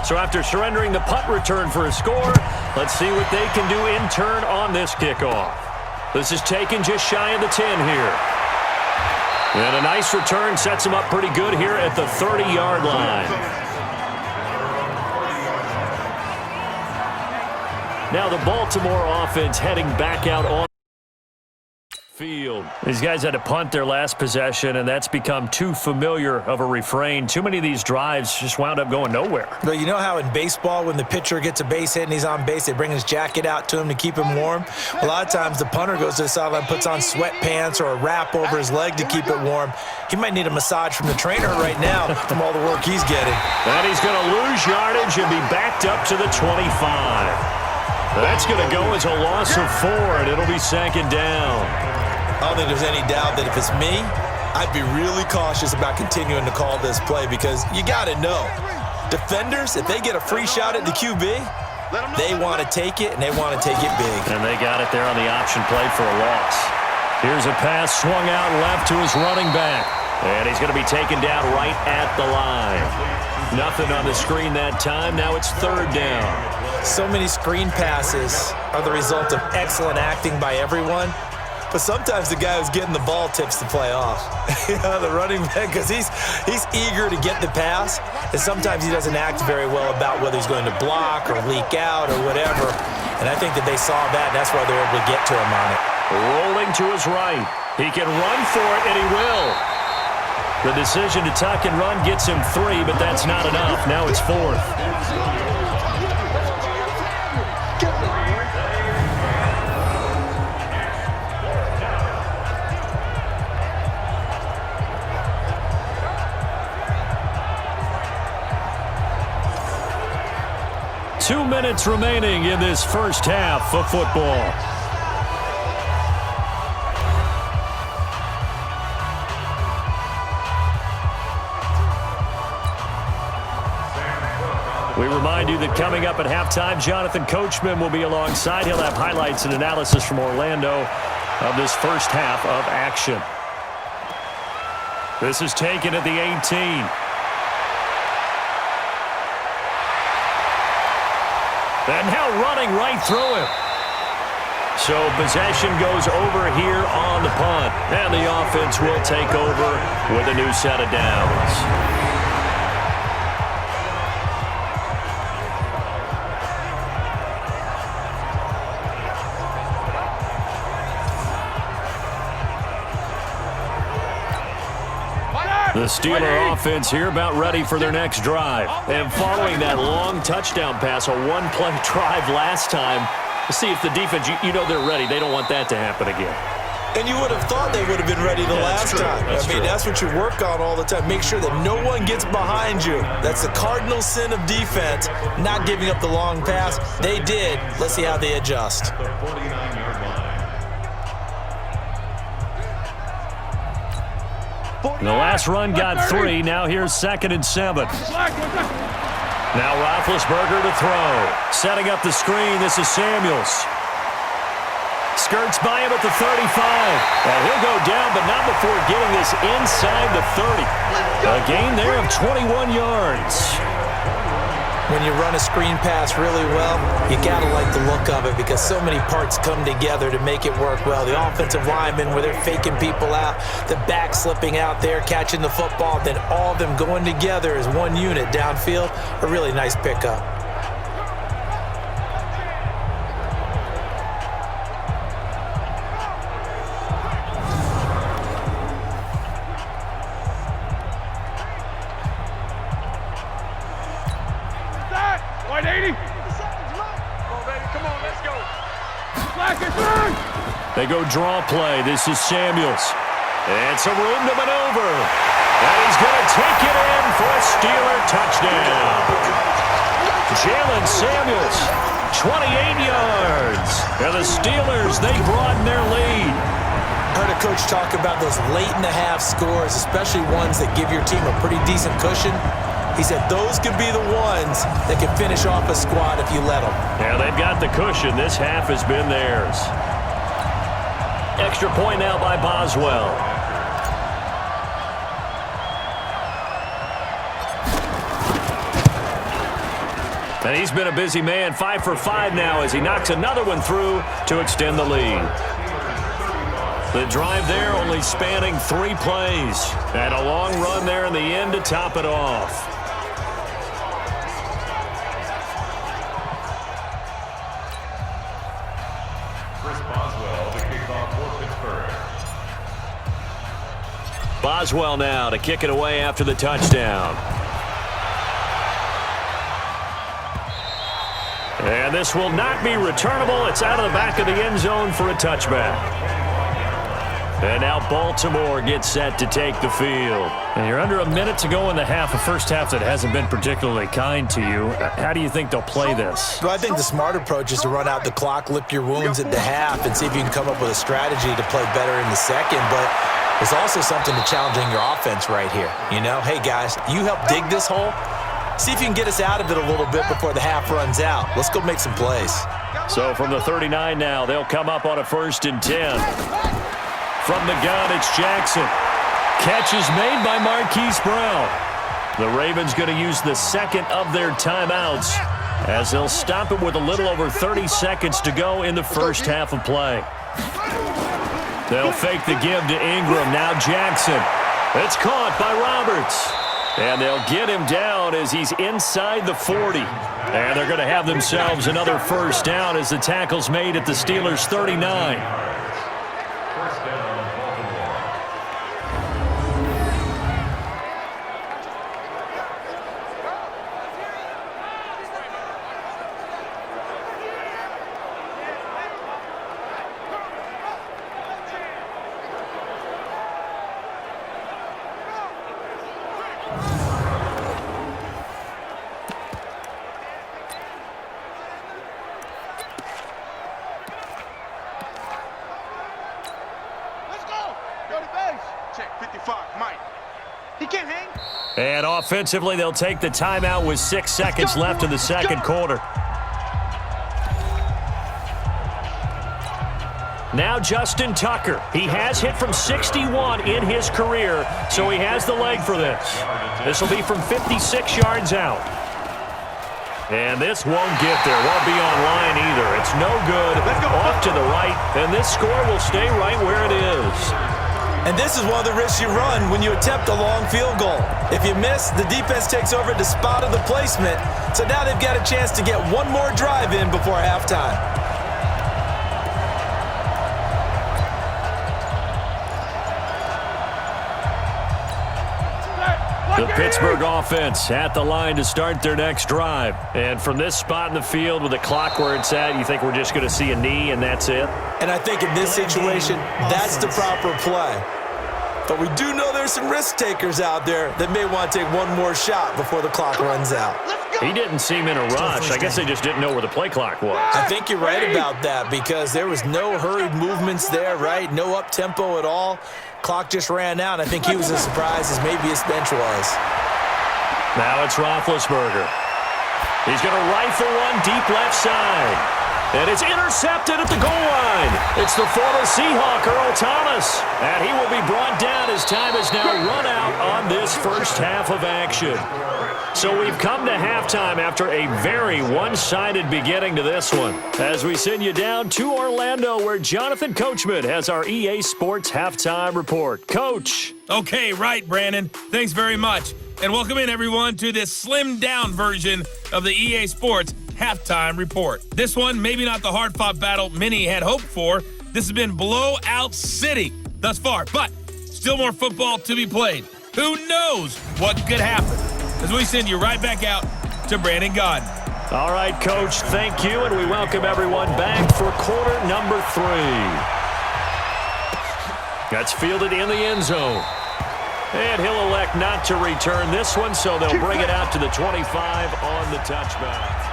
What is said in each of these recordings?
So after surrendering the punt return for a score, let's see what they can do in turn on this kickoff. This is taken just shy of the 10 here. And a nice return sets him up pretty good here at the 30-yard line. Now the Baltimore offense heading back out on field. These guys had to punt their last possession, and that's become too familiar of a refrain. Too many of these drives just wound up going nowhere. But you know how in baseball, when the pitcher gets a base hit and he's on base, they bring his jacket out to him to keep him warm? A lot of times the punter goes to the sideline, puts on sweatpants or a wrap over his leg to keep it warm. He might need a massage from the trainer right now from all the work he's getting. And he's going to lose yardage and be backed up to the 25. That's going to go as a loss of 4, and it'll be second down. I don't think there's any doubt that if it's me, I'd be really cautious about continuing to call this play because you got to know, defenders, if they get a free shot at the QB, they want to take it, and they want to take it big. And they got it there on the option play for a loss. Here's a pass swung out left to his running back, and he's going to be taken down right at the line. Nothing on the screen that time. Now it's third down. So many screen passes are the result of excellent acting by everyone. But sometimes the guy who's getting the ball tips the play off. The running back, because he's eager to get the pass, and sometimes he doesn't act very well about whether he's going to block or leak out or whatever. And I think that they saw that, and that's why they're able to get to him on it. Rolling to his right. He can run for it, and he will. The decision to tuck and run gets him 3, but that's not enough. Now it's 4th. 2 minutes remaining in this first half of football. We remind you that coming up at halftime, Jonathan Coachman will be alongside. He'll have highlights and analysis from Orlando of this first half of action. This is taken at the 18. And now running right through him. So possession goes over here on the punt. And the offense will take over with a new set of downs. The Steeler offense here about ready for their next drive. And following that long touchdown pass, a one-play drive last time, to see if the defense, you know they're ready. They don't want that to happen again. And you would have thought they would have been ready the last time. That's what you work on all the time. Make sure that no one gets behind you. That's the cardinal sin of defense, not giving up the long pass. They did. Let's see how they adjust. The last run got 3. Now here's 2nd and 7. Now Roethlisberger to throw. Setting up the screen. This is Samuels. Skirts by him at the 35. And he'll go down, but not before getting this inside the 30. A gain there of 21 yards. When you run a screen pass really well, you got to like the look of it because so many parts come together to make it work well. The offensive linemen, where they're faking people out, the back slipping out there, catching the football, then all of them going together as one unit downfield. A really nice pickup. They go draw play. This is Samuels. And some room to maneuver. And he's going to take it in for a Steeler touchdown. Jalen Samuels, 28 yards. And the Steelers, they broaden their lead. Heard a coach talk about those late-in-the-half scores, especially ones that give your team a pretty decent cushion. He said those could be the ones that can finish off a squad if you let them. Yeah, they've got the cushion. This half has been theirs. Extra point now by Boswell. And he's been a busy man, 5 for 5 now as he knocks another one through to extend the lead. The drive there only spanning 3 plays. And a long run there in the end to top it off. Boswell now to kick it away after the touchdown. And this will not be returnable. It's out of the back of the end zone for a touchback. And now Baltimore gets set to take the field. And you're under a minute to go in the half, a first half that hasn't been particularly kind to you. How do you think they'll play this? Well, I think the smart approach is to run out the clock, lick your wounds at the half, and see if you can come up with a strategy to play better in the second. But there's also something to challenging your offense right here. You know, hey, guys, you help dig this hole. See if you can get us out of it a little bit before the half runs out. Let's go make some plays. So from the 39 now, they'll come up on a 1st and 10. From the gun, it's Jackson. Catch is made by Marquise Brown. The Ravens going to use the second of their timeouts as they'll stop it with a little over 30 seconds to go in the first half of play. They'll fake the give to Ingram. Now Jackson. It's caught by Roberts. And they'll get him down as he's inside the 40. And they're going to have themselves another first down as the tackle's made at the Steelers' 39. And offensively, they'll take the timeout with 6 seconds left in the second quarter. Now Justin Tucker. He has hit from 61 in his career, so he has the leg for this. This will be from 56 yards out. And this won't get there. Won't be on line either. It's no good. Off to the right, and this score will stay right where it is. And this is one of the risks you run when you attempt a long field goal. If you miss, the defense takes over at the spot of the placement. So now they've got a chance to get one more drive in before halftime. The Pittsburgh offense at the line to start their next drive. And from this spot in the field with the clock where it's at, you think we're just going to see a knee and that's it? And I think in this situation, that's the proper play. But we do know there's some risk takers out there that may want to take one more shot before the clock runs out. He didn't seem in a rush. I guess they just didn't know where the play clock was. I think you're right about that because there was no hurried movements there, right? No up-tempo at all. Clock just ran out. I think he was as surprised as maybe his bench was. Now it's Roethlisberger. He's going to rifle one deep left side. And it's intercepted at the goal line. It's the former Seahawk, Earl Thomas. And he will be brought down as time has now run out on this first half of action. So we've come to halftime after a very one-sided beginning to this one. As we send you down to Orlando where Jonathan Coachman has our EA Sports Halftime Report. Coach. Okay, right, Brandon. Thanks very much. And welcome in, everyone, to this slimmed-down version of the EA Sports Halftime Report. This one, maybe not the hard-fought battle many had hoped for. This has been blowout city thus far, but still more football to be played. Who knows what could happen? As we send you right back out to Brandon Godden. All right, Coach, thank you, and we welcome everyone back for quarter number 3. That's fielded in the end zone. And he'll elect not to return this one, so they'll bring it out to the 25 on the touchback.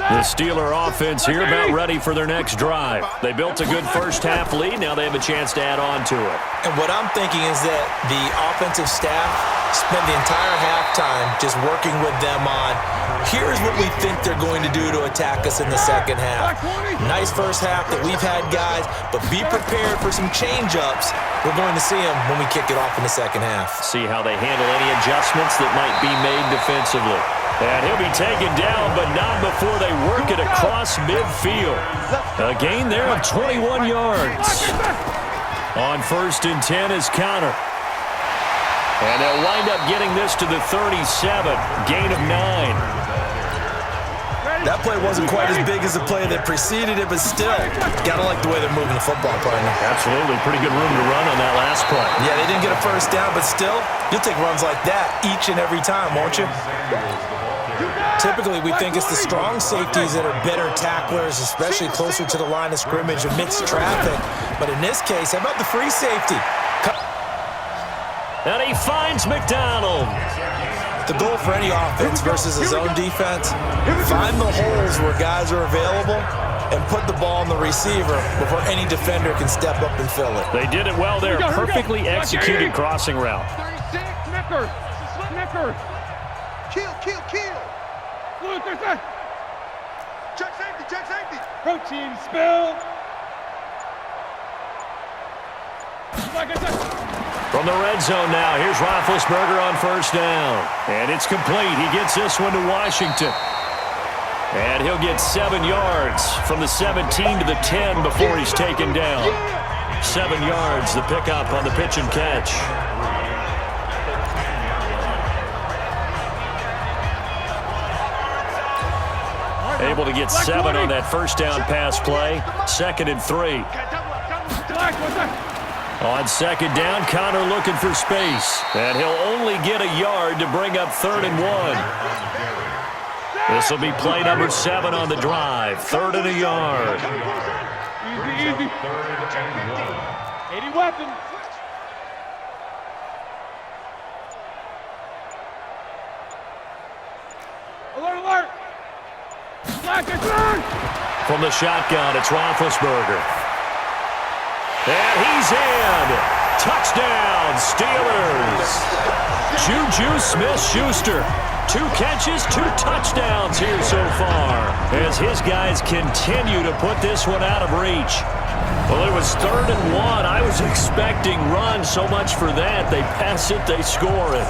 The Steeler offense here about ready for their next drive. They built a good first half lead. Now they have a chance to add on to it. And what I'm thinking is that the offensive staff spent the entire halftime just working with them on Here's what we think they're going to do to attack us in the second half. Nice first half that we've had, guys, but be prepared for some change-ups. We're going to see them when we kick it off in the second half. See how they handle any adjustments that might be made defensively. And he'll be taken down, but not before they work it across midfield. A gain there of 21 yards. On 1st and 10 is Connor. And they'll wind up getting this to the 37. Gain of 9. That play wasn't quite as big as the play that preceded it, but still, gotta like the way they're moving the football, partner. Absolutely. Pretty good room to run on that last play. Yeah, they didn't get a first down, but still, you'll take runs like that each and every time, won't you? Typically, we think it's the strong safeties that are better tacklers, especially closer to the line of scrimmage amidst traffic. But in this case, how about the free safety? And he finds McDonald. The goal for any offense versus a zone defense, find the holes where guys are available and put the ball on the receiver before any defender can step up and fill it. They did it well there. Perfectly executed crossing route. 36, Snicker. Kill. Check safety. Protein spill. From the red zone now, here's Roethlisberger on 1st down. And it's complete. He gets this one to Washington. And he'll get 7 yards from the 17 to the 10 before he's taken down. 7 yards, the pickup on the pitch and catch. Able to get 7 on that 1st down pass play. 2nd and 3. On 2nd down, Connor looking for space. And he'll only get a yard to bring up 3rd and 1. This will be play number 7 on the drive. 3rd and a yard. Easy. 80 weapons. Alert. From the shotgun, it's Roethlisberger. And he's in. Touchdown, Steelers. Juju Smith-Schuster. 2 catches, 2 touchdowns here so far as his guys continue to put this one out of reach. Well, it was 3rd and 1. I was expecting run, so much for that. They pass it, they score it.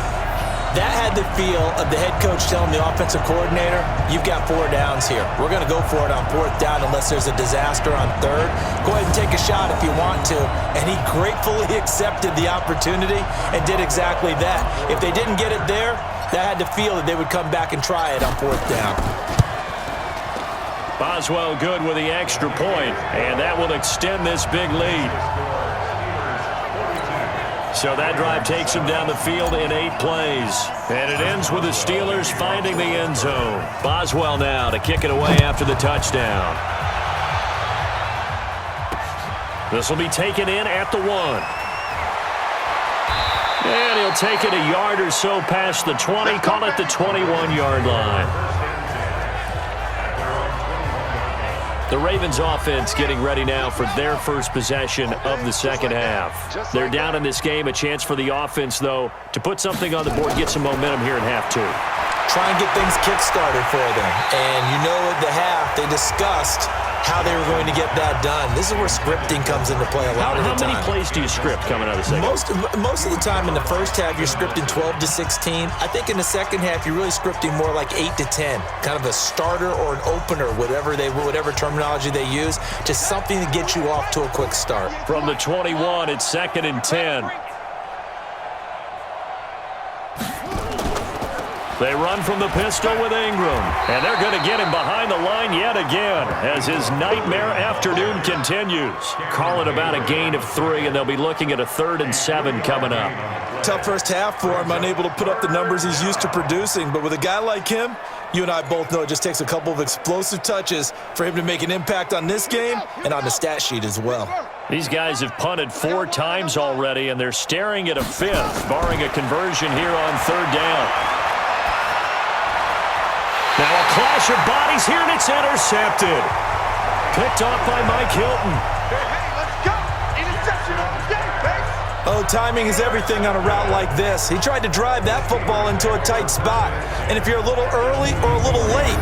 That had the feel of the head coach telling the offensive coordinator, you've got 4 downs here. We're going to go for it on 4th down unless there's a disaster on 3rd. Go ahead and take a shot if you want to. And he gratefully accepted the opportunity and did exactly that. If they didn't get it there, that had the feel that they would come back and try it on 4th down. Boswell good with the extra point, and that will extend this big lead. So that drive takes him down the field in 8 plays. And it ends with the Steelers finding the end zone. Boswell now to kick it away after the touchdown. This will be taken in at the 1. And he'll take it a yard or so past the 20, call it the 21-yard line. The Ravens offense getting ready now for their first possession of the second half. They're down in this game. A chance for the offense, though, to put something on the board, get some momentum here in half 2. Try and get things kick-started for them. And you know at the half, they discussed how they were going to get that done. This is where scripting comes into play a lot of the time. How many plays do you script coming out of the second? Most of the time in the first half, you're scripting 12 to 16. I think in the second half, you're really scripting more like 8 to 10. Kind of a starter or an opener, whatever terminology they use, just something to get you off to a quick start. From the 21, it's 2nd and 10. They run from the pistol with Ingram. And they're going to get him behind the line yet again as his nightmare afternoon continues. Call it about a gain of 3, and they'll be looking at a 3rd and 7 coming up. Tough first half for him, unable to put up the numbers he's used to producing. But with a guy like him, you and I both know it just takes a couple of explosive touches for him to make an impact on this game and on the stat sheet as well. These guys have punted 4 times already, and they're staring at a 5th, barring a conversion here on 3rd down. Now a clash of bodies here, and it's intercepted. Picked off by Mike Hilton. Hey, let's go. Interception on the game, baby. Oh, timing is everything on a route like this. He tried to drive that football into a tight spot. And if you're a little early or a little late,